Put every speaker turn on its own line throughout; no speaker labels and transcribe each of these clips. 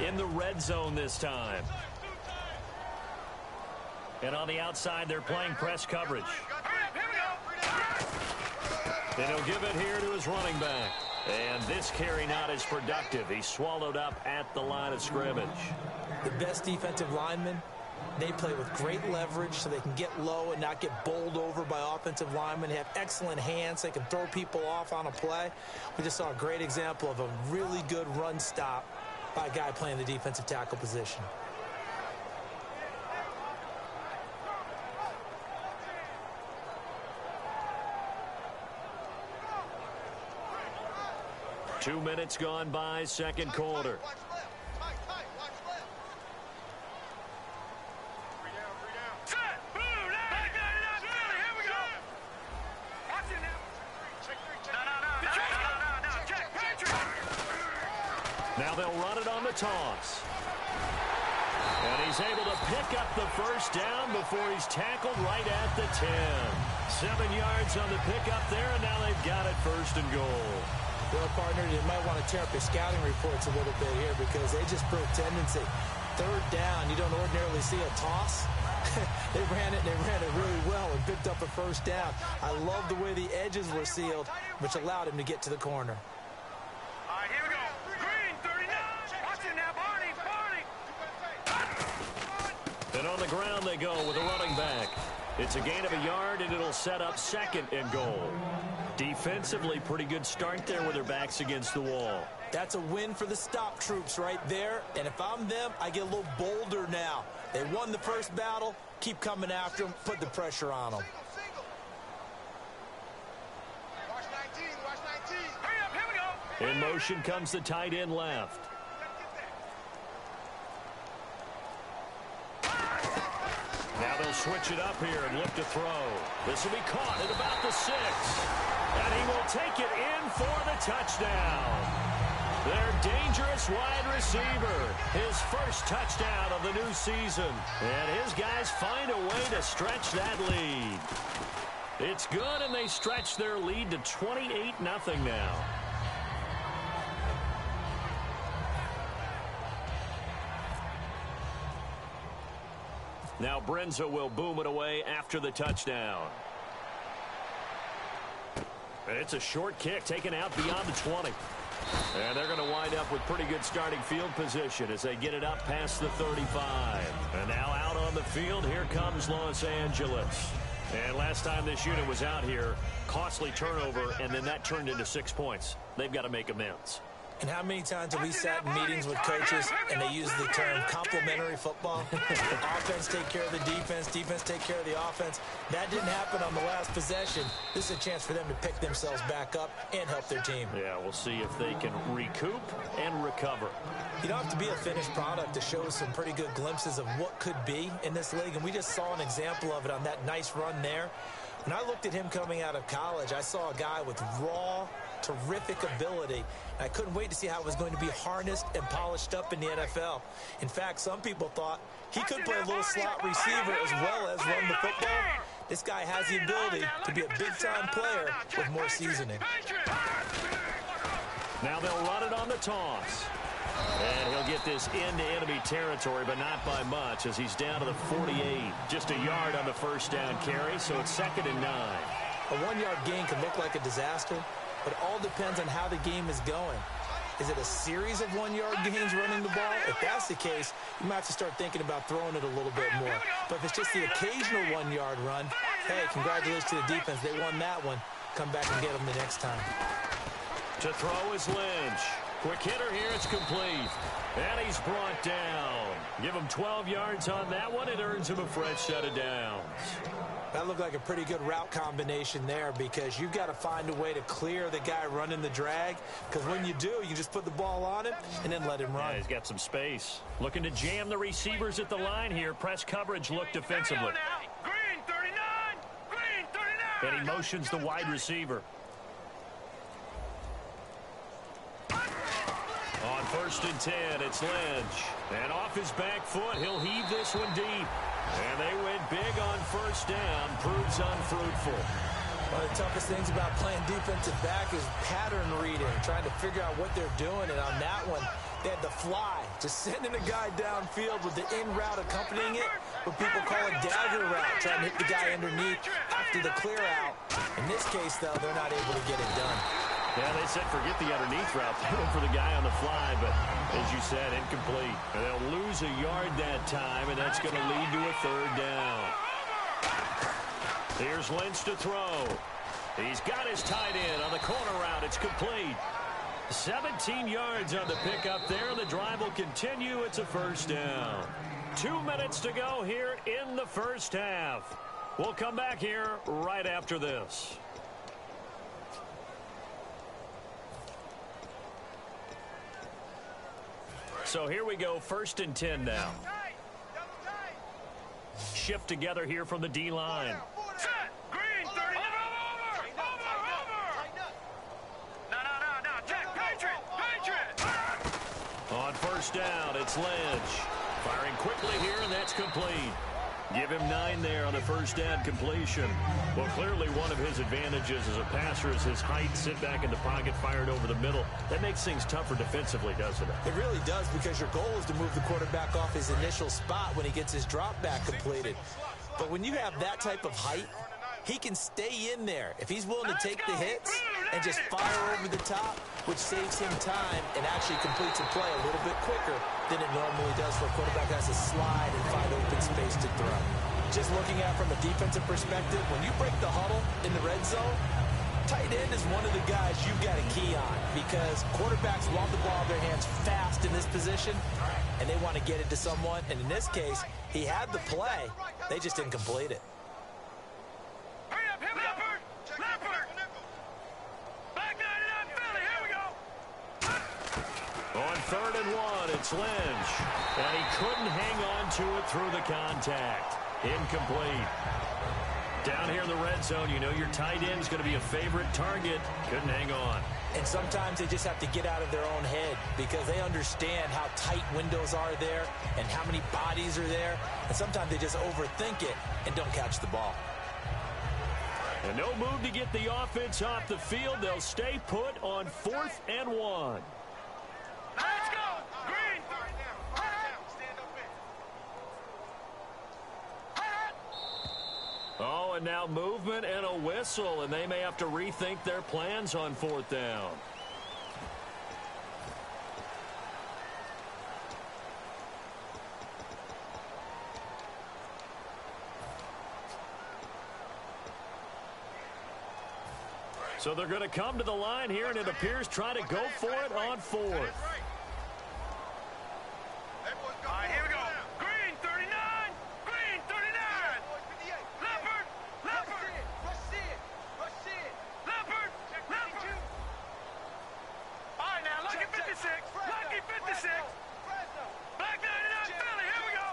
in the red zone this time. And on the outside, they're playing press coverage. And he'll give it here to his running back. And this carry not as productive. He's swallowed up at the line of scrimmage.
The best defensive linemen, they play with great leverage so they can get low and not get bowled over by offensive linemen. They have excellent hands. They can throw people off on a play. We just saw a great example of a really good run stop by a guy playing the defensive tackle position.
Two minutes gone by, second quarter. Now they'll run it on the toss. And he's able to pick up the first down before he's tackled right at the 10. 7 yards on the pickup there, and now they've got it first and goal.
Well, partner, you might want to tear up your scouting reports a little bit here because they just prove tendency. Third down, you don't ordinarily see a toss. They ran it really well and picked up a first down. I love the way the edges were sealed, which allowed him to get to the corner.
All right, here we go. Green, 39. Watch it now, Barney.
And on the ground they go with a running back. It's a gain of a yard, and it'll set up second and goal. Defensively, pretty good start there with their backs against the wall.
That's a win for the stop troops right there. And if I'm them, I get a little bolder now. They won the first battle. Keep coming after them. Put the pressure on them.
Watch 19, watch 19. Hurry up, here we go.
In motion comes the tight end left. Now they'll switch it up here and look to throw. This will be caught at about the 6. And he will take it in for the touchdown. Their dangerous wide receiver. His first touchdown of the new season. And his guys find a way to stretch that lead. It's good, and they stretch their lead to 28-0 now. Now Brenza will boom it away after the touchdown. And it's a short kick taken out beyond the 20. And they're going to wind up with pretty good starting field position as they get it up past the 35. And now out on the field, here comes Los Angeles. And last time this unit was out here, costly turnover, and then that turned into 6 points. They've got to make amends.
And how many times have we sat in meetings with coaches and they use the term complementary football? Offense take care of the defense, defense take care of the offense. That didn't happen on the last possession. This is a chance for them to pick themselves back up and help their team.
Yeah, we'll see if they can recoup and recover.
You don't have to be a finished product to show some pretty good glimpses of what could be in this league, and we just saw an example of it on that nice run there. When I looked at him coming out of college, I saw a guy with raw, terrific ability. I couldn't wait to see how it was going to be harnessed and polished up in the NFL. In fact, some people thought he could play a little slot receiver as well as run the football. This guy has the ability to be a big-time player with more seasoning.
Now they'll run it on the toss. And he'll get this into enemy territory, but not by much as he's down to the 48. Just a yard on the first down carry, so it's 2nd and 9.
A 1-yard gain can look like a disaster, but it all depends on how the game is going. Is it a series of 1-yard gains running the ball? If that's the case, you might have to start thinking about throwing it a little bit more. But if it's just the occasional 1-yard run, hey, congratulations to the defense. They won that one. Come back and get them the next time.
To throw is Lynch. Quick hitter here, it's complete. And he's brought down. Give him 12 yards on that one. It earns him a fresh set of downs.
That looked like a pretty good route combination there because you've got to find a way to clear the guy running the drag, because when you do, you just put the ball on him and then let him run.
Yeah, he's got some space. Looking to jam the receivers at the line here. Press coverage look defensively.
Green, 39. Green, 39.
And he motions the wide receiver. On 1st and 10, it's Lynch. And off his back foot, he'll heave this one deep. And they went big on first down. Proves unfruitful.
One of the toughest things about playing defensive back is pattern reading, trying to figure out what they're doing. And on that one, they had the fly, just sending a guy downfield with the in route accompanying it, what people call a dagger route, trying to hit the guy underneath after the clear out. In this case, though, they're not able to get it done.
Yeah, they said forget the underneath route. They went for the guy on the fly, but as you said, incomplete. And they'll lose a yard that time, and that's going to lead to a third down. Here's Lynch to throw. He's got his tight end on the corner route. It's complete. 17 yards on the pickup there. The drive will continue. It's a first down. 2 minutes to go here in the first half. We'll come back here right after this. So here we go, 1st and 10 now. Shift together here from the D-line.
Set. Green, 30. Over. No. Check. Patriot.
On first down, it's Lynch. Firing quickly here, and that's complete. Give him 9 there on the first down completion. Well, clearly one of his advantages as a passer is his height. Sit back in the pocket, fired over the middle. That makes things tougher defensively, doesn't it?
It really does, because your goal is to move the quarterback off his initial spot when he gets his drop back completed. But when you have that type of height, he can stay in there if he's willing to take the hits and just fire over the top, which saves him time and actually completes a play a little bit quicker than it normally does for a quarterback that has to slide and find open space to throw. Just looking at it from a defensive perspective, when you break the huddle in the red zone, tight end is one of the guys you've got a key on, because quarterbacks want the ball in their hands fast in this position, and they want to get it to someone. And in this case, he had the play. They just didn't complete it.
Hurry up, Leopard. Back 99, Philly. Here we go.
On 3rd and 1, it's Lynch. And he couldn't hang on to it through the contact. Incomplete. Down here in the red zone, you know your tight end is going to be a favorite target. Couldn't hang on.
And sometimes they just have to get out of their own head, because they understand how tight windows are there and how many bodies are there. And sometimes they just overthink it and don't catch the ball.
And no move to get the offense off the field. They'll stay put on 4th and 1.
Let's go. Green.
Oh, and now movement and a whistle, and they may have to rethink their plans on 4th down. So they're going to come to the line here, and it appears try to go for it on 4th.
All right, here we go. Green, 39. Green, 39. Leopard. Leopard. All right, now, Lucky 56. Lucky 56. Black 99, Philly. Here we go.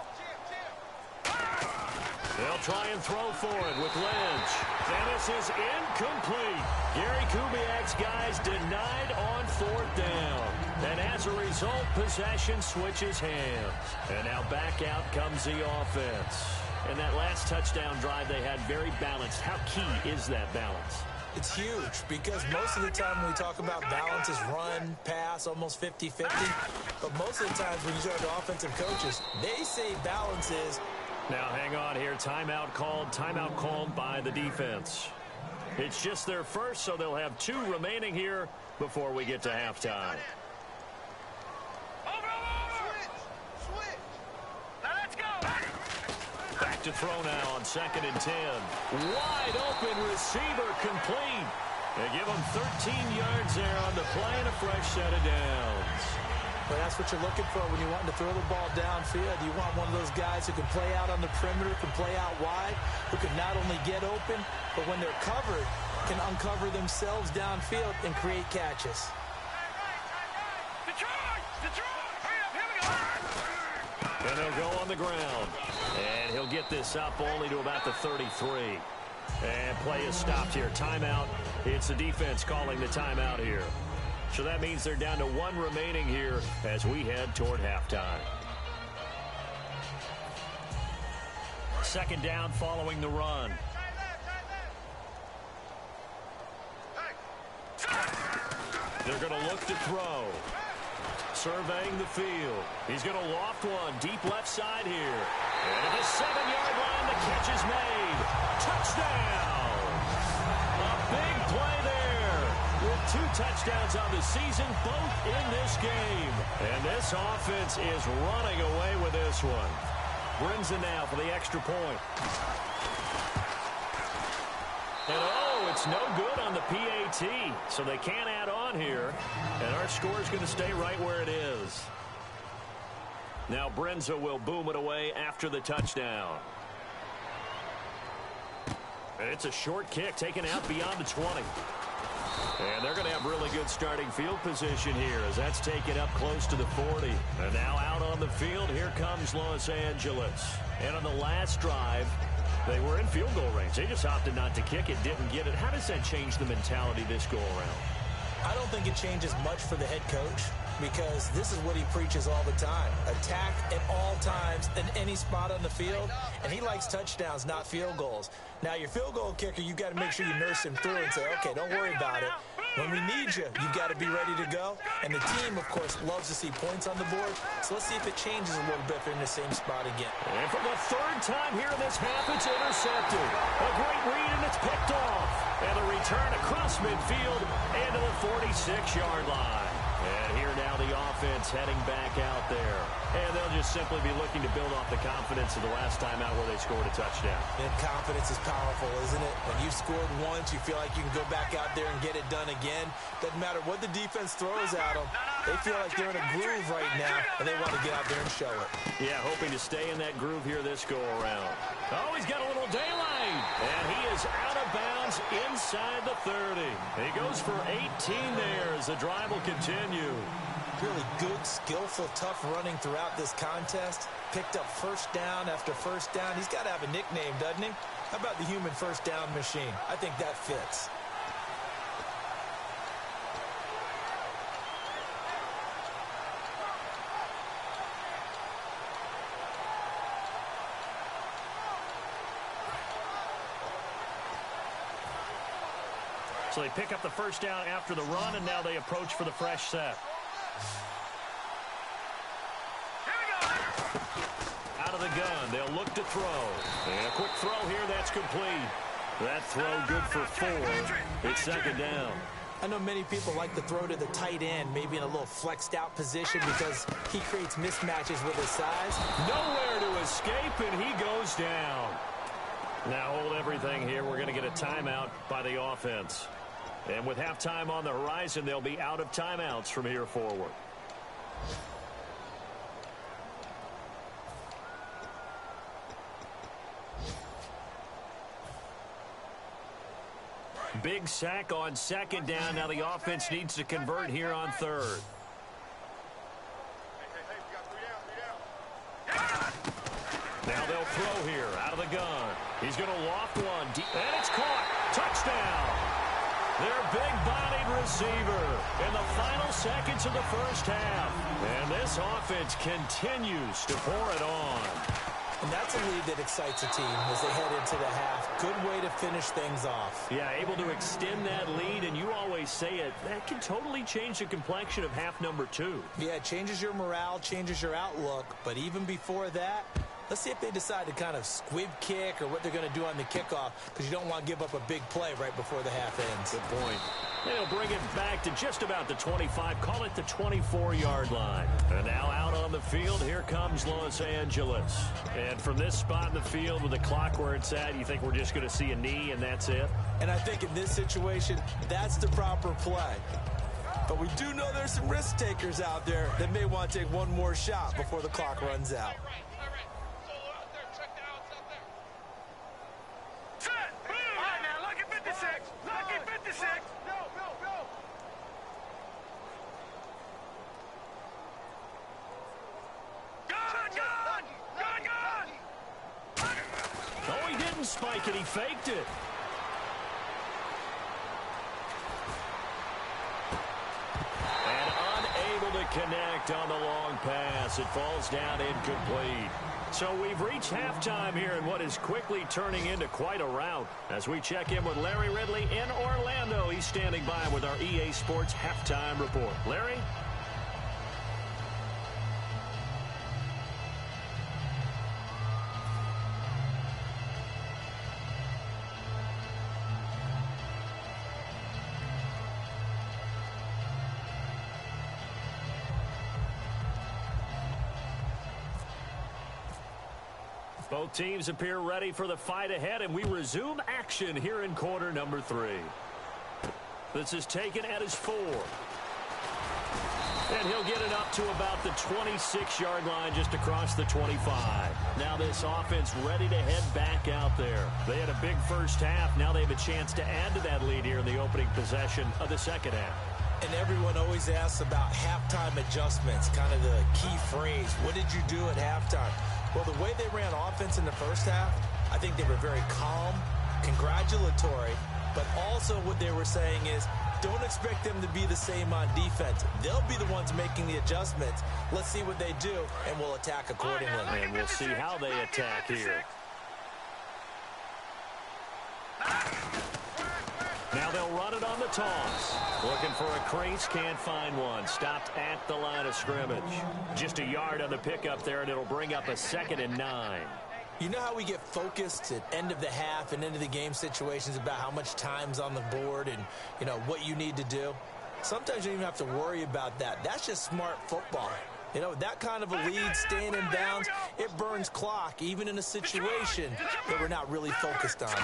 They'll try and throw for it with Lynch. And this is incomplete. Gary Kubiak's guys denied on 4th down. And as a result, possession switches hands. And now back out comes the offense. And that last touchdown drive they had very balanced. How key is that balance?
It's huge, because most of the time when we talk about balance is run, pass, almost 50-50. But most of the times when you talk to offensive coaches, they say balance is...
Now hang on here. Timeout called by the defense. It's just their first, so they'll have 2 remaining here before we get to halftime.
Switch. Now let's go.
Back to throw now on 2nd and 10. Wide open receiver complete. They give him 13 yards there on the play and a fresh set of downs.
But that's what you're looking for when you're wanting to throw the ball downfield. You want one of those guys who can play out on the perimeter, can play out wide, who can not only get open, but when they're covered, can uncover themselves downfield and create catches.
Detroit. Hurry up, here we go.
And they'll go on the ground. And he'll get this up only to about the 33. And play is stopped here. Timeout. It's the defense calling the timeout here. So that means they're down to 1 remaining here as we head toward halftime. 2nd down following the run. They're going to look to throw. Surveying the field. He's going to loft one deep left side here. And at the 7-yard line, the catch is made. Touchdown! A big play there. With 2 touchdowns on the season, both in this game. And this offense is running away with this one. Brings it now for the extra point. And oh, it's no good on the PAT, so they can't add on here. And our score is going to stay right where it is. Now Brenza will boom it away after the touchdown. And it's a short kick taken out beyond the 20. And they're going to have really good starting field position here as that's taken up close to the 40. And now out on the field, here comes Los Angeles. And on the last drive, they were in field goal range. They just opted not to kick it, didn't get it. How does that change the mentality this go around?
I don't think it changes much for the head coach because this is what he preaches all the time. Attack at all times in any spot on the field, and he likes touchdowns, not field goals. Now, your field goal kicker, you got to make sure you nurse him through and say, okay, don't worry about it. When we need you, you got to be ready to go. And the team, of course, loves to see points on the board. So let's see if it changes a little bit if they're in the same spot again.
And for the 3rd time here in this half, it's intercepted. A great read, and it's picked off. And the return across midfield and to the 46-yard line. And here now the offense heading back out there. And they'll just simply be looking to build off the confidence of the last time out where they scored a touchdown.
And confidence is powerful, isn't it? When you've scored once, you feel like you can go back out there and get it done again. Doesn't matter what the defense throws at them. They feel like they're in a groove right now, and they want to get out there and show it.
Yeah, hoping to stay in that groove here this go-around. Oh, he's got a little daylight. And he is out of bounds inside the 30. He goes for 18 there as the drive will continue.
Really good, skillful, tough running throughout this contest. Picked up first down after first down. He's got to have a nickname, doesn't he? How about the human first down machine? I think that fits.
So they pick up the first down after the run, and now they approach for the fresh set. Out of the gun, they'll look to throw. And a quick throw here, that's complete. That throw good for 4. It's 2nd down.
I know many people like to throw to the tight end, maybe in a little flexed out position because he creates mismatches with his size.
Nowhere to escape, and he goes down. Now hold everything here. We're going to get a timeout by the offense. And with halftime on the horizon, they'll be out of timeouts from here forward. Big sack on 2nd down. Now the offense needs to convert here on 3rd. Now they'll throw here out of the gun. He's going to loft one deep, and it's caught. Touchdown. Their big-bodied receiver in the final seconds of the first half. And this offense continues to pour it on.
And that's a lead that excites a team as they head into the half. Good way to finish things off.
Yeah, able to extend that lead, and you always say it, that can totally change the complexion of half number 2.
Yeah, it changes your morale, changes your outlook. But even before that, let's see if they decide to kind of squib kick or what they're going to do on the kickoff, because you don't want to give up a big play right before the half ends.
Good point. They'll bring it back to just about the 25, call it the 24-yard line. And now out on the field, here comes Los Angeles. And from this spot in the field with the clock where it's at, you think we're just going to see a knee and that's it?
And I think in this situation, that's the proper play. But we do know there's some risk takers out there that may want to take one more shot before the clock runs out.
Spike it, he faked it. And unable to connect on the long pass. It falls down incomplete. So we've reached halftime here in what is quickly turning into quite a rout. As we check in with Larry Ridley in Orlando, he's standing by with our EA Sports halftime report. Larry? Both teams appear ready for the fight ahead, and we resume action here in quarter number 3. This is taken at his 4. And he'll get it up to about the 26-yard line just across the 25. Now this offense ready to head back out there. They had a big first half. Now they have a chance to add to that lead here in the opening possession of the second half.
And everyone always asks about halftime adjustments, kind of the key phrase. What did you do at halftime? Well, the way they ran offense in the first half, I think they were very calm, congratulatory, but also what they were saying is don't expect them to be the same on defense. They'll be the ones making the adjustments. Let's see what they do, and we'll attack accordingly.
And we'll see how they attack here. Now they'll run it on the toss. Looking for a crease, can't find one. Stopped at the line of scrimmage. Just a yard on the pickup there, and it'll bring up a 2nd and 9.
You know how we get focused at end of the half and end of the game situations about how much time's on the board and, you know, what you need to do? Sometimes you don't even have to worry about that. That's just smart football. You know, that kind of a lead, staying in bounds, it burns clock, even in a situation that we're not really focused on.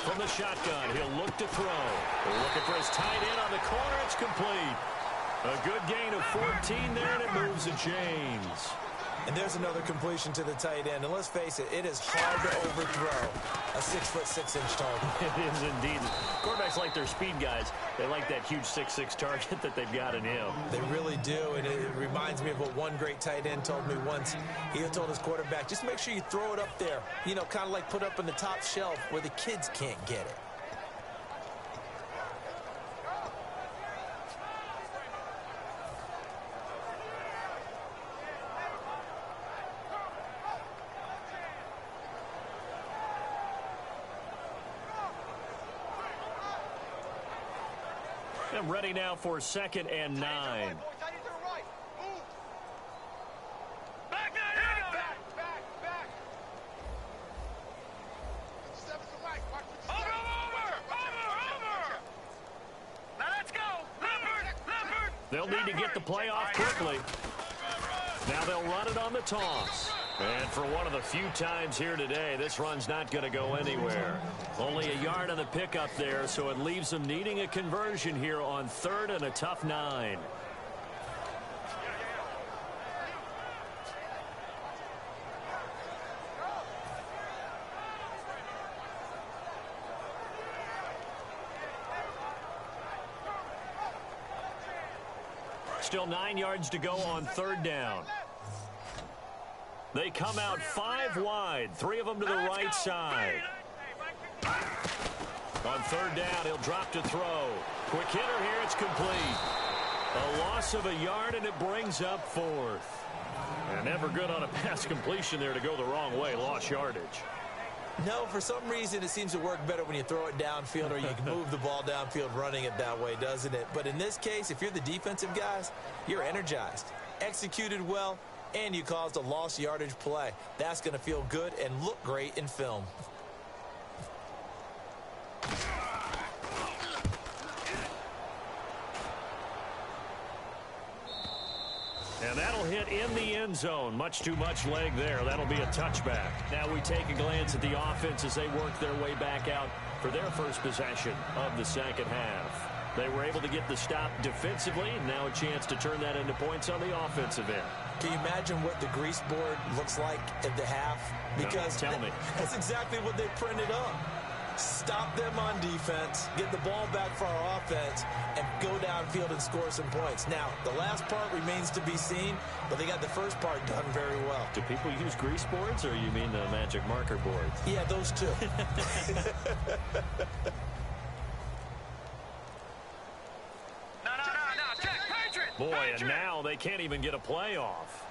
From the shotgun, he'll look to throw. They're looking for his tight end on the corner. It's complete. A good gain of 14 there, and it moves the chains.
And there's another completion to the tight end. And let's face it, it is hard to overthrow a 6'6" target.
It is indeed. Quarterbacks like their speed guys. They like that huge 6'6" target that they've got in him.
They really do, and it reminds me of what one great tight end told me once. He told his quarterback, just make sure you throw it up there. You know, kind of like put up on the top shelf where the kids can't get it.
And ready now for 2nd and 9.
Back, over! Now let's go! Leopard!
They'll need to get the play off quickly. Now they'll run it on the toss. And for one of the few times here today, this run's not going to go anywhere. Only a yard on the pickup there, so it leaves them needing a conversion here on 3rd and a tough 9. Still 9 yards to go on 3rd down. They come out 5 wide, 3 of them to the right side. On 3rd down, he'll drop to throw. Quick hitter here, it's complete. A loss of a yard, and it brings up 4th. And never good on a pass completion there to go the wrong way, lost yardage.
No, for some reason, it seems to work better when you throw it downfield or you can move the ball downfield running it that way, doesn't it? But in this case, if you're the defensive guys, you're energized, executed well, and you caused a lost yardage play. That's going to feel good and look great in film.
And that'll hit in the end zone. Much too much leg there. That'll be a touchback. Now we take a glance at the offense as they work their way back out for their first possession of the second half. They were able to get the stop defensively. Now a chance to turn that into points on the offensive end.
Can you imagine what the grease board looks like at the half? Because
no, tell me.
That's exactly what they printed up. Stop them on defense, get the ball back for our offense, and go downfield and score some points. Now, the last part remains to be seen, but they got the first part done very well.
Do people use grease boards, or you mean the magic marker boards?
Yeah, those two.
No, Jack, Patriot!
Boy, and now they can't even get a play off.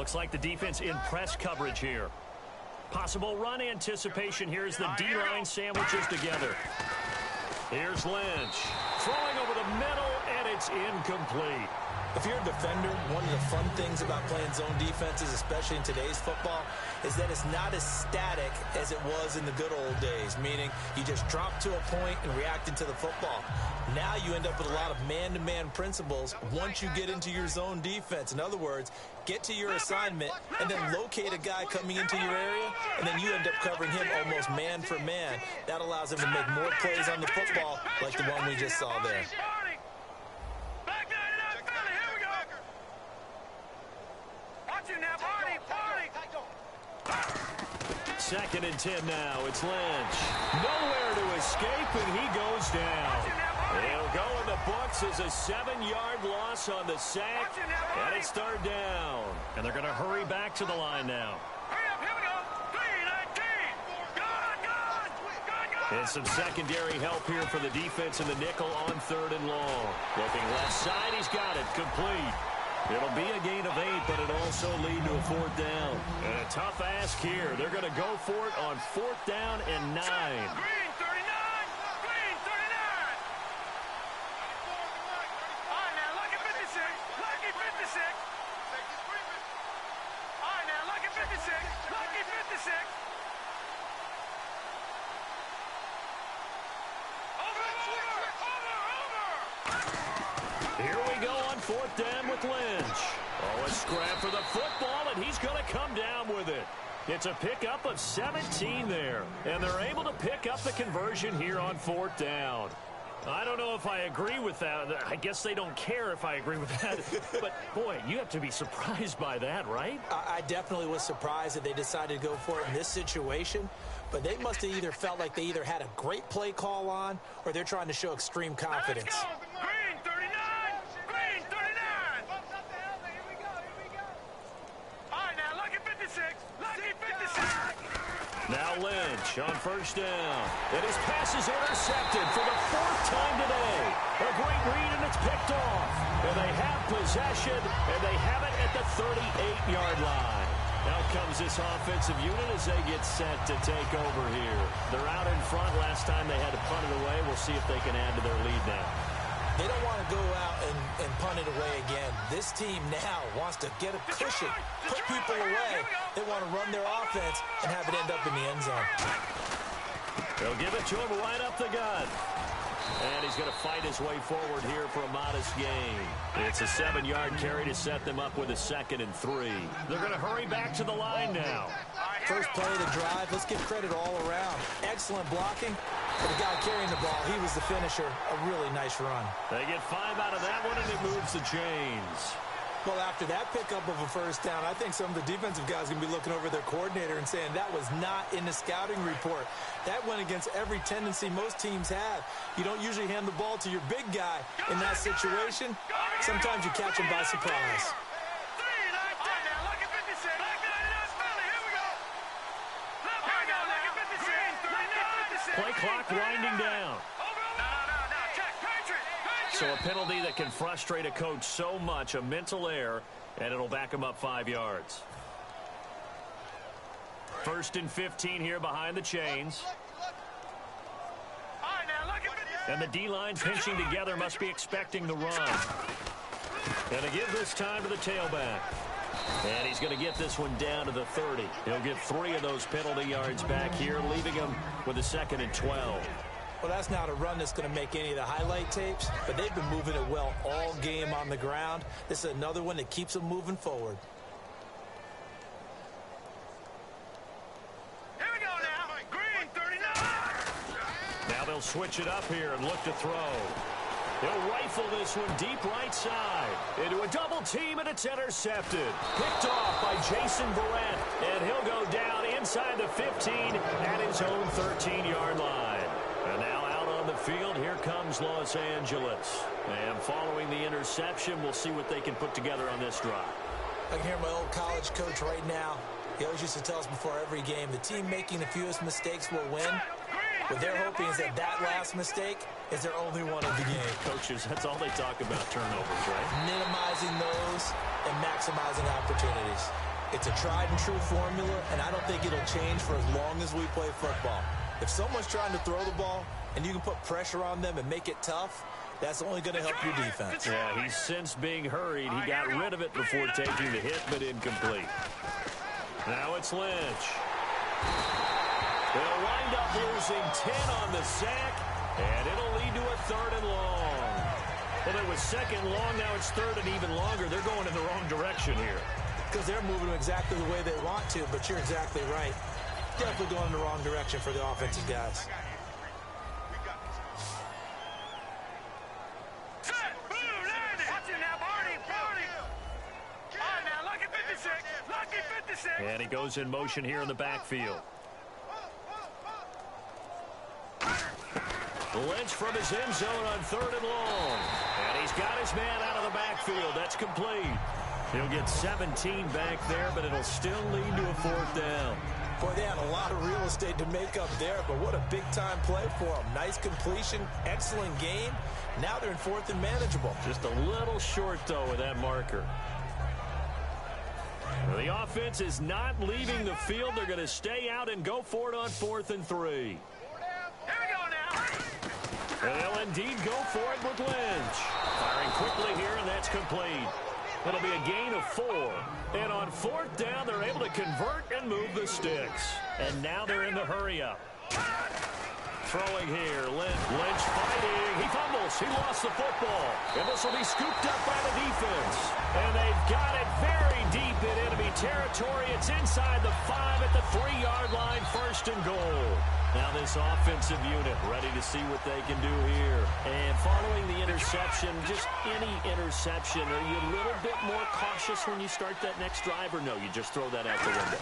Looks like the defense in press coverage here. Possible run anticipation here as the D-line sandwiches together. Here's Lynch. Throwing over the middle, and it's incomplete.
If you're a defender, one of the fun things about playing zone defenses, especially in today's football, is that it's not as static as it was in the good old days, meaning you just drop to a point and react into the football. Now you end up with a lot of man-to-man principles once you get into your zone defense. In other words, get to your assignment and then locate a guy coming into your area, and then you end up covering him almost man for man. That allows him to make more plays on the football like the one we just saw there.
Second and 10 now. It's Lynch. Nowhere to escape, and he goes down. He'll go in the books as a 7-yard loss on the sack, and it's third down. And they're going to hurry back to the line now. And some secondary help here for the defense in the nickel on third and long. Looking left side, he's got it. Complete. It'll be a gain of 8, but it'll also lead to a fourth down. And a tough ask here. They're going to go for it on fourth down and 9.
Green 39! Green 39! All right, now, lucky 56. Lucky 56. All right, now, lucky 56. Lucky 56.
Here we go on fourth down with Lynch. Oh, a scrap for the football, and he's going to come down with it. It's a pickup of 17 there, and they're able to pick up the conversion here on fourth down. I don't know if I agree with that. I guess they don't care if I agree with that. But, boy, you have to be surprised by that, right?
I definitely was surprised that they decided to go for it in this situation. But they must have either felt like they either had a great play call on or they're trying to show extreme confidence.
Let's go. Green 39! Green 39! Here we go. All right, now, lucky 56. Lucky 56.
Now Lynch on first down. And his pass is intercepted for the fourth time today. A great read, and it's picked off. And they have possession, and they have it at the 38-yard line. Out comes this offensive unit as they get set to take over here. They're out in front. Last time they had to punt it away. We'll see if they can add to their lead now.
They don't want to go out and punt it away again. This team now wants to get a cushion, put people away. They want to run their offense and have it end up in the end zone.
They'll give it to him right up the gut. And he's going to fight his way forward here for a modest gain. It's a 7-yard carry to set them up with a 2nd and 3. They're going to hurry back to the line now.
First play of the drive, let's give credit all around. Excellent blocking. For the guy carrying the ball, he was the finisher. A really nice run.
They get 5 out of that one, and it moves the chains.
Well, after that pickup of a first down, I think some of the defensive guys are going to be looking over their coordinator and saying that was not in the scouting report. That went against every tendency most teams have. You don't usually hand the ball to your big guy in that situation. Sometimes you catch him by surprise.
Play clock winding down. So a penalty that can frustrate a coach so much, a mental error, and it'll back him up 5 yards. 1st and 15 here behind the chains. And the D-line pinching together must be expecting the run. And to give this time to the tailback. And he's going to get this one down to the 30. He'll get 3 of those penalty yards back here, leaving him with a 2nd and 12.
Well, that's not a run that's going to make any of the highlight tapes, but they've been moving it well all game on the ground. This is another one that keeps them moving forward.
Here we go now. Green 39.
Now they'll switch it up here and look to throw. They'll rifle this one deep right side. Into a double team, and it's intercepted. Picked off by Jason Verrett, and he'll go down inside the 15 at his own 13-yard line. And now out on the field, here comes Los Angeles. And following the interception, we'll see what they can put together on this drive.
I can hear my old college coach right now. He always used to tell us before every game, the team making the fewest mistakes will win. What they're hoping is that that last mistake is their only one of the game.
Coaches, that's all they talk about, turnovers, right?
Minimizing those and maximizing opportunities. It's a tried-and-true formula, and I don't think it'll change for as long as we play football. If someone's trying to throw the ball and you can put pressure on them and make it tough, that's only going to help your defense.
Yeah, he's since being hurried. He got rid of it before taking the hit, but incomplete. Now it's Lynch. They'll wind up losing 10 on the sack, and it'll lead to a 3rd and long. Well, it was 2nd long, now it's 3rd and even longer. They're going in the wrong direction here.
Because they're moving exactly the way they want to, but you're exactly right. Definitely going in the wrong direction for the offensive guys.
And he goes in motion here in the backfield. Lynch from his end zone on 3rd and long. And he's got his man out of the backfield. That's complete. He'll get 17 back there, but it'll still lead to a 4th down.
Boy, they had a lot of real estate to make up there, but what a big-time play for them. Nice completion, excellent game. Now they're in 4th and manageable.
Just a little short, though, with that marker. Well, the offense is not leaving the field. They're going to stay out and go for it on 4th and 3.
Here we go now.
They'll indeed go for it with Lynch. Firing quickly here, and that's complete. It'll be a gain of 4. And on 4th down, they're able to convert and move the sticks. And now they're in the hurry-up. Throwing here, Lynch fighting. He fumbles. He lost the football. And this will be scooped up by the defense. And they've got it very deep in enemy territory. It's inside the 5 at the 3-yard line, 1st and goal. Now this offensive unit ready to see what they can do here. And following the interception, just any interception, are you a little bit more cautious when you start that next drive, or no, you just throw that out the window?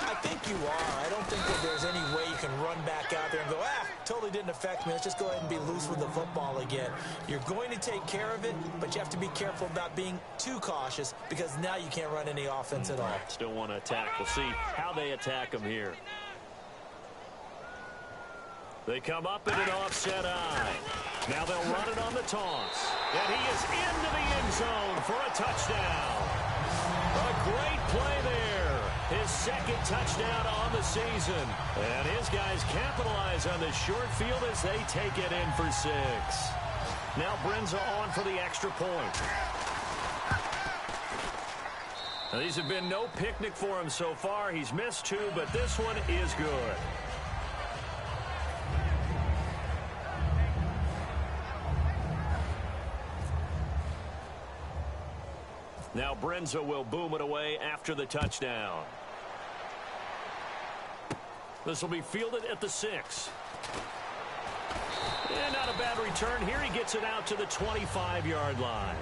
I think you are. I don't think that there's any way you can run back out there and go, totally didn't affect me. Let's just go ahead and be loose with the football again. You're going to take care of it, but you have to be careful about being too cautious because now you can't run any offense at all.
Still want to attack. We'll see how they attack them here. They come up in an offset eye. Now they'll run it on the toss. And he is into the end zone for a touchdown. A great play there. His 2nd touchdown on the season. And his guys capitalize on the short field as they take it in for 6. Now Brenza on for the extra point. Now, these have been no picnic for him so far. He's missed 2, but this one is good. Now Brenza will boom it away after the touchdown. This will be fielded at the 6. And not a bad return here. He gets it out to the 25-yard line.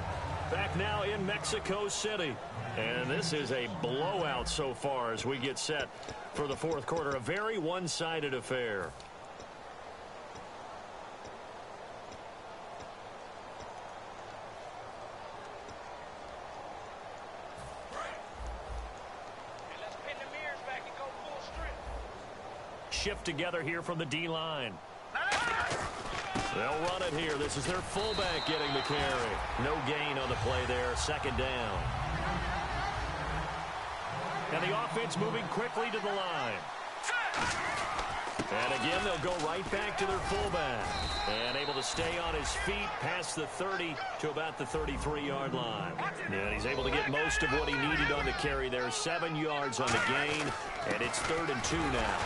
Back now in Mexico City. And this is a blowout so far as we get set for the 4th quarter. A very one-sided affair. Shift together here from the D-line. They'll run it here. This is their fullback getting the carry. No gain on the play there. 2nd down. And the offense moving quickly to the line. And again, they'll go right back to their fullback. And able to stay on his feet past the 30 to about the 33-yard line. And he's able to get most of what he needed on the carry there. 7 yards on the gain. And it's 3rd and 2 now.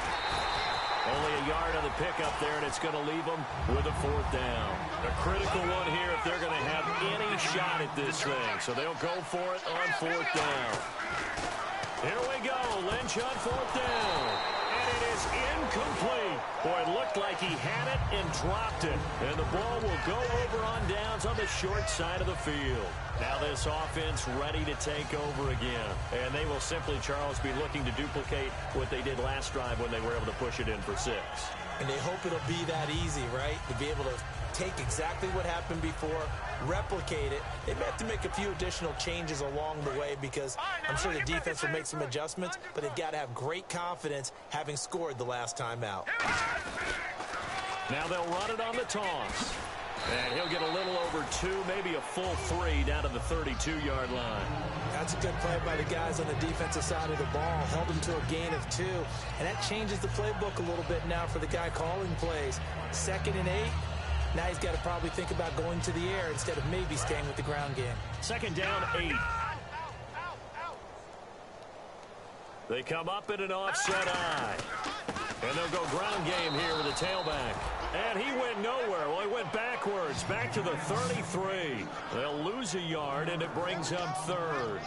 Only a yard on the pickup there, and it's going to leave them with a 4th down. A critical one here if they're going to have any shot at this thing. So they'll go for it on 4th down. Here we go. Lynch on 4th down. And it is incomplete. Boy, it looked like he had it and dropped it. And the ball will go over on downs on the short side of the field. Now this offense ready to take over again. And they will simply, Charles, be looking to duplicate what they did last drive when they were able to push it in for 6.
And they hope it'll be that easy, right? To be able to take exactly what happened before, replicate it. They may have to make a few additional changes along the way because I'm sure the defense will make some adjustments, but they've got to have great confidence having scored the last time out.
Now they'll run it on the toss. And he'll get a little over 2, maybe a full 3 down to the 32-yard line.
That's a good play by the guys on the defensive side of the ball. Held him to a gain of 2. And that changes the playbook a little bit now for the guy calling plays. 2nd and 8. Now he's got to probably think about going to the air instead of maybe staying with the ground game.
2nd down, 8. They come up in an offset eye. And they'll go ground game here with the tailback. And he went nowhere. Well, he went backwards, back to the 33. They'll lose a yard, and it brings up 3rd.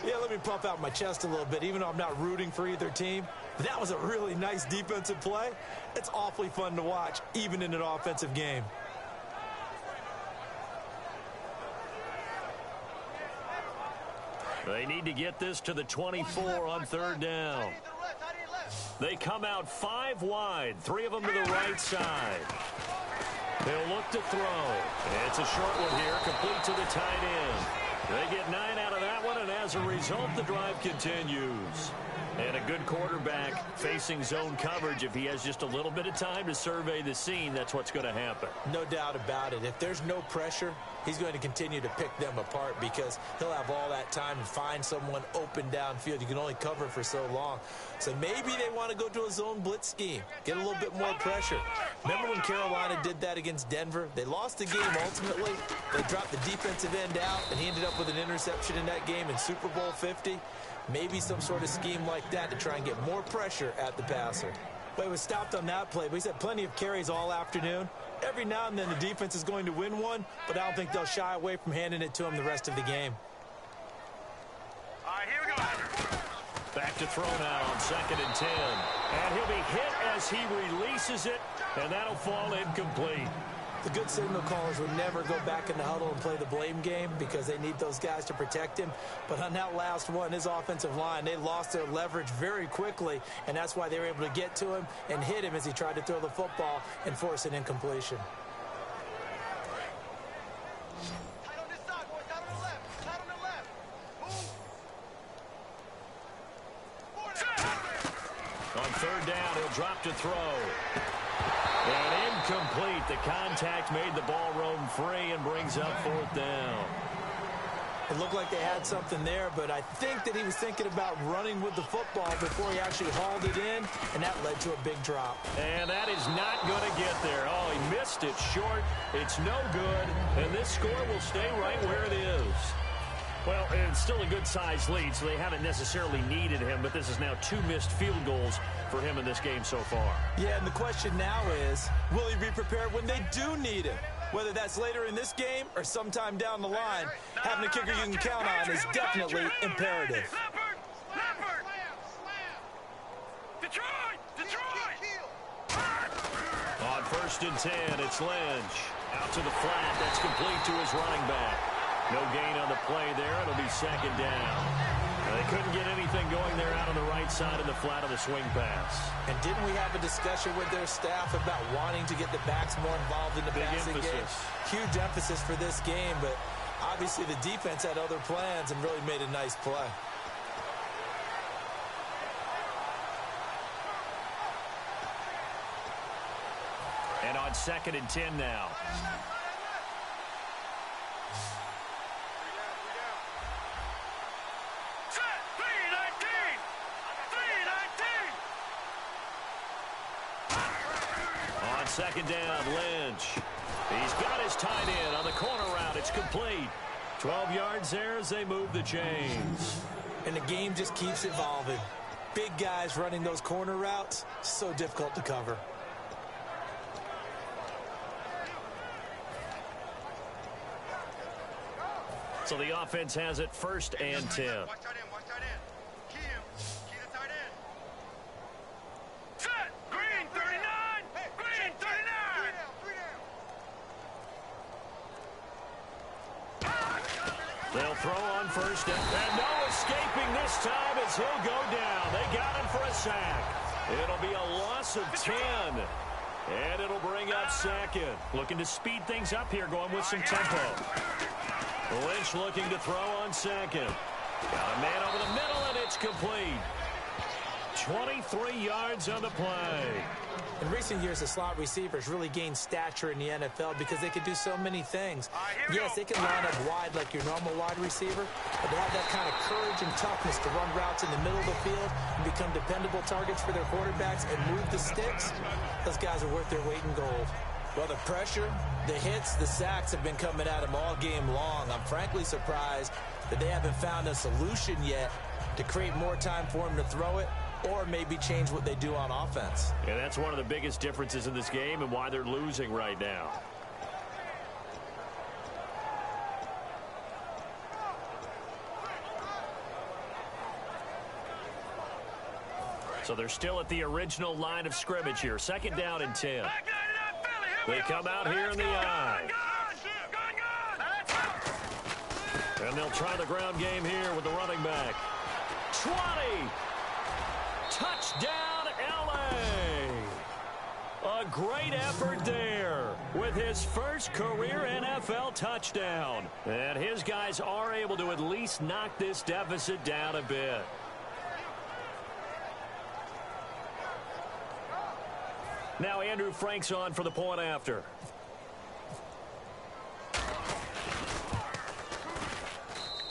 Yeah, let me puff out my chest a little bit, even though I'm not rooting for either team. That was a really nice defensive play. It's awfully fun to watch, even in an offensive game.
They need to get this to the 24 on 3rd down. They come out 5 wide, 3 of them to the right side. They'll look to throw. It's a short one here, complete to the tight end. They get 9 out of that one, and as a result, the drive continues. And a good quarterback facing zone coverage. If he has just a little bit of time to survey the scene, that's what's going to happen.
No doubt about it. If there's no pressure, he's going to continue to pick them apart because he'll have all that time to find someone open downfield. You can only cover for so long. So maybe they want to go to a zone blitz scheme, get a little bit more pressure. Remember when Carolina did that against Denver? They lost the game ultimately. They dropped the defensive end out, and he ended up with an interception in that game in Super Bowl 50. Maybe some sort of scheme like that to try and get more pressure at the passer. But he was stopped on that play, but he's had plenty of carries all afternoon. Every now and then the defense is going to win one, but I don't think they'll shy away from handing it to him the rest of the game.
All right, here we go.
Back to throw now on 2nd and 10. And he'll be hit as he releases it, and that'll fall incomplete.
The good signal callers would never go back in the huddle and play the blame game because they need those guys to protect him. But on that last one, his offensive line, they lost their leverage very quickly, and that's why they were able to get to him and hit him as he tried to throw the football and force an incompletion.
Tight on this side, boys. Tight on the left. Tight on the left. Move.
On 3rd down, he'll drop to throw. And incomplete. The contact made the ball roam free and brings up 4th down.
It looked like they had something there, but I think that he was thinking about running with the football before he actually hauled it in, and that led to a big drop.
And that is not going to get there. Oh, he missed it short. It's no good, and this score will stay right where it is. Well, it's still a good-sized lead, so they haven't necessarily needed him, but this is now 2 missed field goals for him in this game so far.
Yeah, and the question now is, will he be prepared when they do need him? Whether that's later in this game or sometime down the line, having a kicker you can count on is definitely imperative.
Leopard! Detroit!
On 1st and 10, it's Lynch. Out to the flat. That's complete to his running back. No gain on the play there. It'll be 2nd down. They couldn't get anything going there out on the right side of the flat of the swing pass.
And didn't we have a discussion with their staff about wanting to get the backs more involved in the passing game? Huge emphasis for this game, but obviously the defense had other plans and really made a nice play.
And on 2nd and 10 now. On 2nd down, Lynch. He's got his tight end on the corner route. It's complete. 12 yards there as they move the chains.
And the game just keeps evolving. Big guys running those corner routes, so difficult to cover.
So the offense has it 1st and 10.
Watch tight end. Key him. Key the tight end. Set! Green, 39! Green, 39! 3 down.
They'll throw on 1st down. And no escaping this time as he'll go down. They got him for a sack. It'll be a loss of 10. And it'll bring up 2nd. Looking to speed things up here, going with some tempo. Lynch looking to throw on 2nd. Got a man over the middle, and it's complete. 23 yards on the play.
In recent years, the slot receivers really gained stature in the NFL because they can do so many things. Yes, they can line up wide like your normal wide receiver, but they have that kind of courage and toughness to run routes in the middle of the field and become dependable targets for their quarterbacks and move the sticks. Those guys are worth their weight in gold. Well, the pressure, the hits, the sacks have been coming at them all game long. I'm frankly surprised that they haven't found a solution yet to create more time for him to throw it, or maybe change what they do on offense.
And that's one of the biggest differences in this game and why they're losing right now. So they're still at the original line of scrimmage here. 2nd down and 10. They come out here in the eye. And they'll try the ground game here with the running back. 20. Touchdown, L.A. A great effort there with his first career NFL touchdown. And his guys are able to at least knock this deficit down a bit. Now Andrew Frank's on for the point after.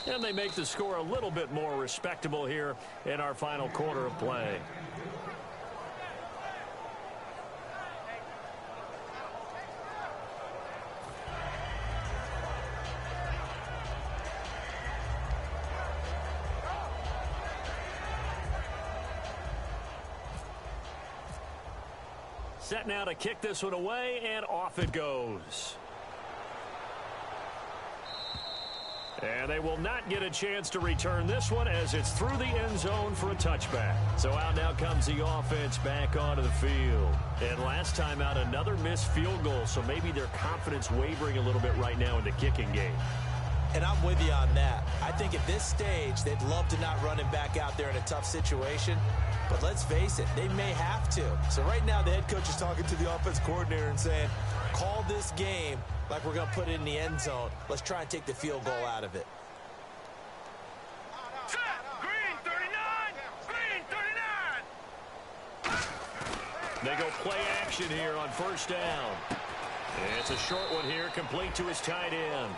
And they make the score a little bit more respectable here in our final quarter of play. Set now to kick this one away, and off it goes. And they will not get a chance to return this one as it's through the end zone for a touchback. So out now comes the offense back onto the field. And last time out, another missed field goal, so maybe their confidence wavering a little bit right now in the kicking game.
And I'm with you on that. I think at this stage, they'd love to not run him back out there in a tough situation. But let's face it, they may have to. So right now, the head coach is talking to the offense coordinator and saying, call this game like we're going to put it in the end zone. Let's try and take the field goal out of it.
Green 39! Green 39!
They go play action here on 1st down. And it's a short one here, complete to his tight end.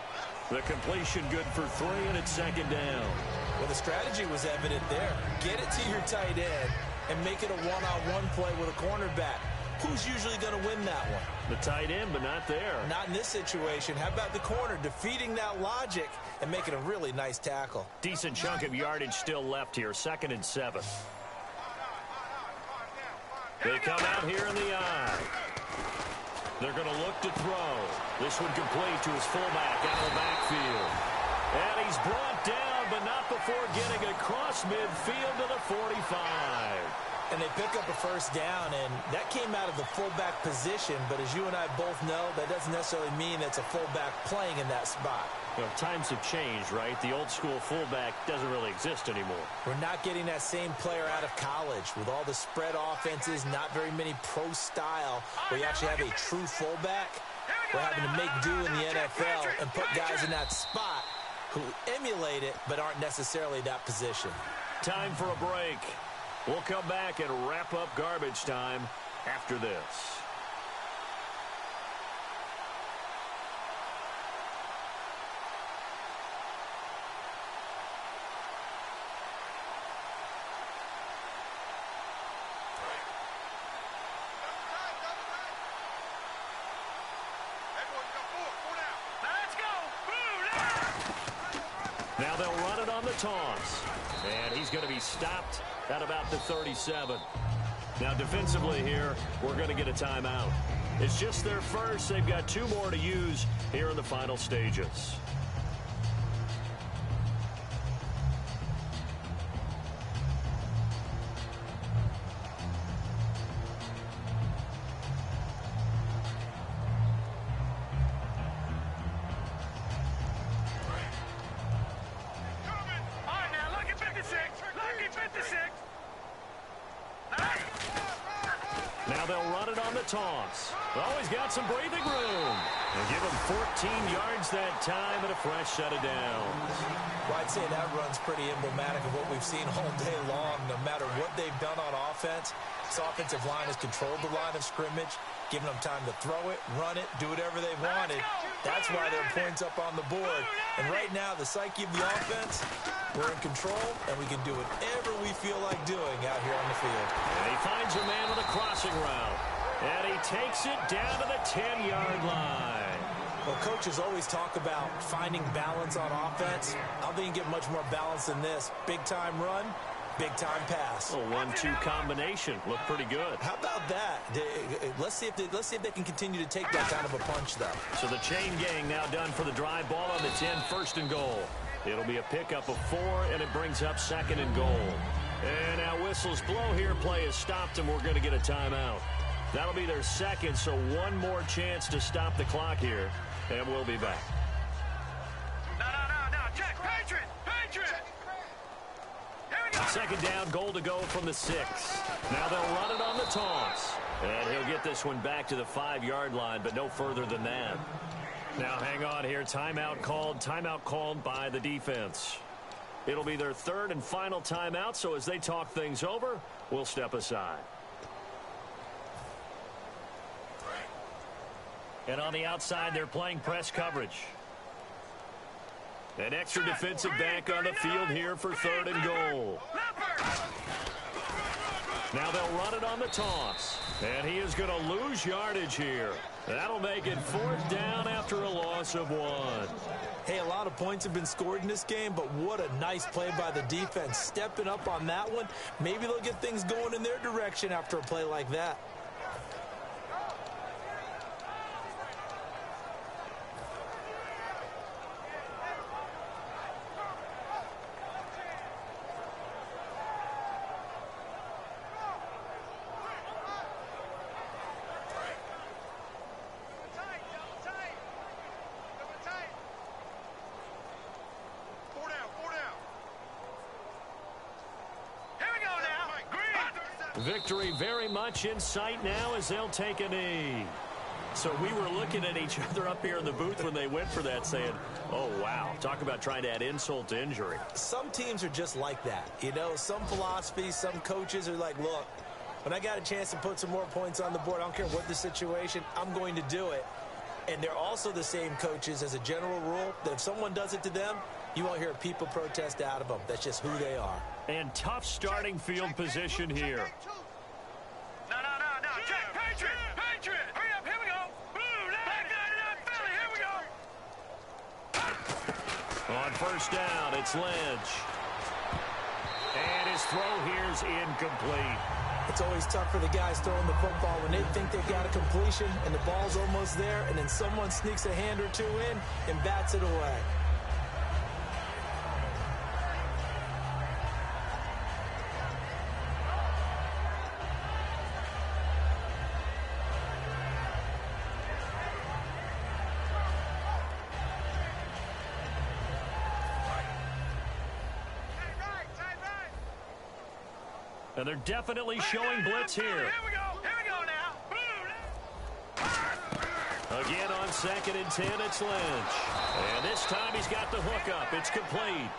The completion good for 3, and it's 2nd down.
Well, the strategy was evident there. Get it to your tight end and make it a one-on-one play with a cornerback. Who's usually going to win that one?
The tight end, but not there.
Not in this situation. How about the corner defeating that logic and making a really nice tackle?
Decent chunk of yardage still left here. 2nd and 7. They come out here in the eye. They're going to look to throw. This one complete to his fullback out of the backfield. And he's brought down, but not before getting across midfield to the 45.
And they pick up a 1st down, and that came out of the fullback position. But as you and I both know, that doesn't necessarily mean it's a fullback playing in that spot.
Well, times have changed, right? The old school fullback doesn't really exist anymore. We're
not getting that same player out of college with all the spread offenses, not very many pro style where you actually have a true fullback. We're having to make do in the NFL and put guys in that spot who emulate it but aren't necessarily that position.
Time for a break. We'll come back and wrap up garbage time after this. Now they'll run it on the toss. And he's going to be stopped at about the 37. Now defensively here, we're going to get a timeout. It's just their first. They've got 2 more to use here in the final stages. Now Now they'll run it on the toss. Oh, he's got some breathing room. And give him 14 yards that time and a fresh set of downs.
Well, I'd say that run's pretty emblematic of what we've seen all day long. No matter what they've done on offense, this offensive line has controlled the line of scrimmage, giving them time to throw it, run it, do whatever they wanted. That's why there are points up on the board. And right now, the psyche of the offense, we're in control, and we can do whatever we feel like doing out here on the field.
And he finds a man on a crossing route. And he takes it down to the 10-yard line.
Well, coaches always talk about finding balance on offense. I don't think you get much more balance than this. Big-time run, big-time pass.
A 1-2 combination. Looked pretty good.
How about that? Let's see if they can continue to take that kind of a punch, though.
So the chain gang now done for the drive. Ball on the 10, first and goal. It'll be a pickup of 4, and it brings up second and goal. And now whistles blow here. Play is stopped, and we're going to get a timeout. That'll be their second, so one more chance to stop the clock here, and we'll be back.
No. Check. Patriot. Here we go.
Second down, goal to go from the 6. Now they'll run it on the toss. And he'll get this one back to the 5-yard line, but no further than that. Now hang on here. Timeout called by the defense. It'll be their third and final timeout, so as they talk things over, we'll step aside. And on the outside, they're playing press coverage. An extra defensive back on the field here for third and goal. Now they'll run it on the toss. And he is going to lose yardage here. That'll make it 4th down after a loss of 1.
Hey, a lot of points have been scored in this game, but what a nice play by the defense. Stepping up on that one. Maybe they'll get things going in their direction after a play like that.
Victory very much in sight now as they'll take a knee. So we were looking at each other up here in the booth when they went for that saying, oh, wow, talk about trying to add insult to injury.
Some teams are just like that. You know, some philosophies, some coaches are like, look, when I got a chance to put some more points on the board, I don't care what the situation, I'm going to do it. And they're also the same coaches as a general rule that if someone does it to them, you won't hear people protest out of them. That's just who they are.
And tough starting field position here.
No. Check. Patriot. Hurry up. Here we go. Blue. Back 99 Philly. Here we go.
On first down, it's Lynch. And his throw here's incomplete.
It's always tough for the guys throwing the football when they think they've got a completion and the ball's almost there, and then someone sneaks a hand or two in and bats it away.
And they're definitely showing blitz here.
Here we go now.
Again on 2nd and 10, it's Lynch. And this time he's got the hook up. It's complete.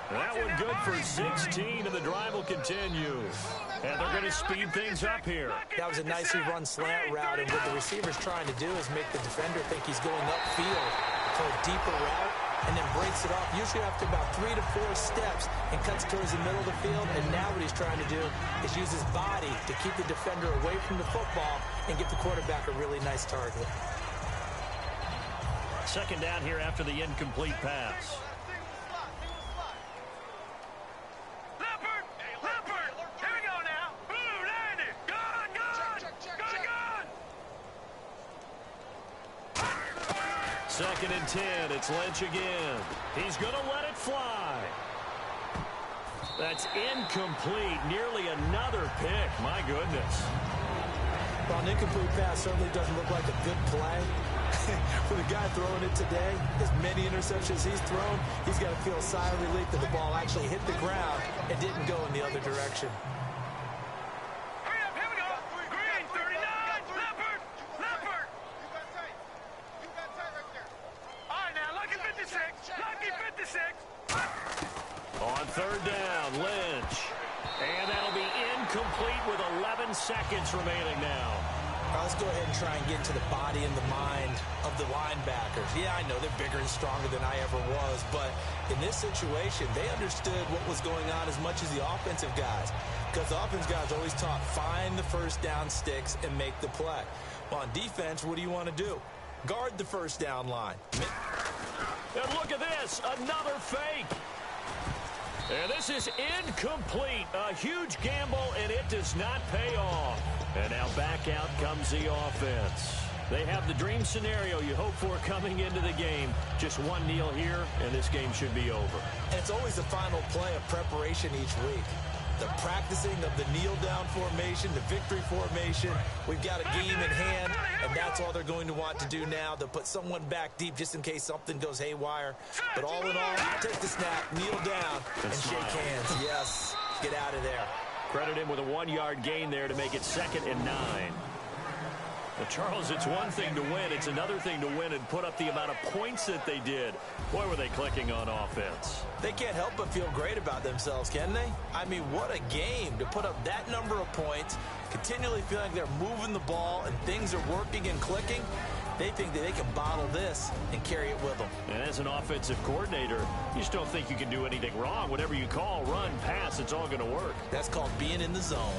That one good for 16, and the drive will continue. And they're going to speed things up here.
That was a nicely run slant route, and what the receiver's trying to do is make the defender think he's going upfield to a deeper route, and then breaks it off, usually after about 3 to 4 steps, and cuts towards the middle of the field. And now what he's trying to do is use his body to keep the defender away from the football and give the quarterback a really nice target.
Second down here after the incomplete pass. Second and 10, it's Lynch again. He's going to let it fly. That's incomplete, nearly another pick. My goodness.
Well, an incomplete pass certainly doesn't look like a good play. For the guy throwing it today, as many interceptions he's thrown, he's got to feel a sigh of relief that the ball actually hit the ground and didn't go in the other direction.
Hurry up, here we go. Green, 39.
Third down, Lynch. And that'll be incomplete with 11 seconds remaining now.
All right, let's go ahead and try and get into the body and the mind of the linebackers. Yeah, I know they're bigger and stronger than I ever was, but in this situation, they understood what was going on as much as the offensive guys, because the offensive guys always taught, find the first down sticks and make the play. Well, on defense, what do you want to do? Guard the first down line.
And look at this, another fake. And this is incomplete. A huge gamble, and it does not pay off. And now back out comes the offense. They have the dream scenario you hope for coming into the game. Just one kneel here, and this game should be over.
And it's always the final play of preparation each week. The practicing of the kneel-down formation, the victory formation. We've got a game in hand, and that's all they're going to want to do now. They'll put someone back deep just in case something goes haywire. But all in all, take the snap, kneel down, and shake hands. Yes, get out of there.
Credit him with a 1-yard gain there to make it 2nd and 9. Well, Charles, it's one thing to win. It's another thing to win and put up the amount of points that they did. Boy, were they clicking on offense.
They can't help but feel great about themselves, can they? I mean, what a game to put up that number of points, continually feeling like they're moving the ball and things are working and clicking. They think that they can bottle this and carry it with them.
And as an offensive coordinator, you just don't think you can do anything wrong. Whatever you call, run, pass, it's all going to work.
That's called being in the zone.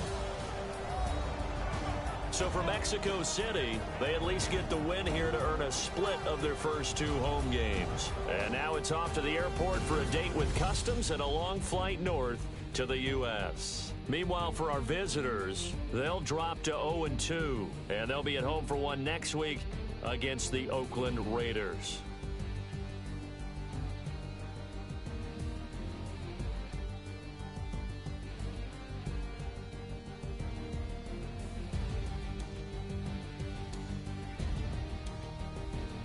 So for Mexico City, they at least get the win here to earn a split of their first 2 home games. And now it's off to the airport for a date with Customs and a long flight north to the U.S. Meanwhile, for our visitors, they'll drop to 0-2, and they'll be at home for one next week against the Oakland Raiders.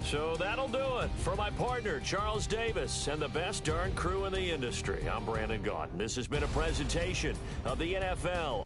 So that'll do it. For my partner, Charles Davis, and the best darn crew in the industry, I'm Brandon Gaudin. This has been a presentation of the NFL.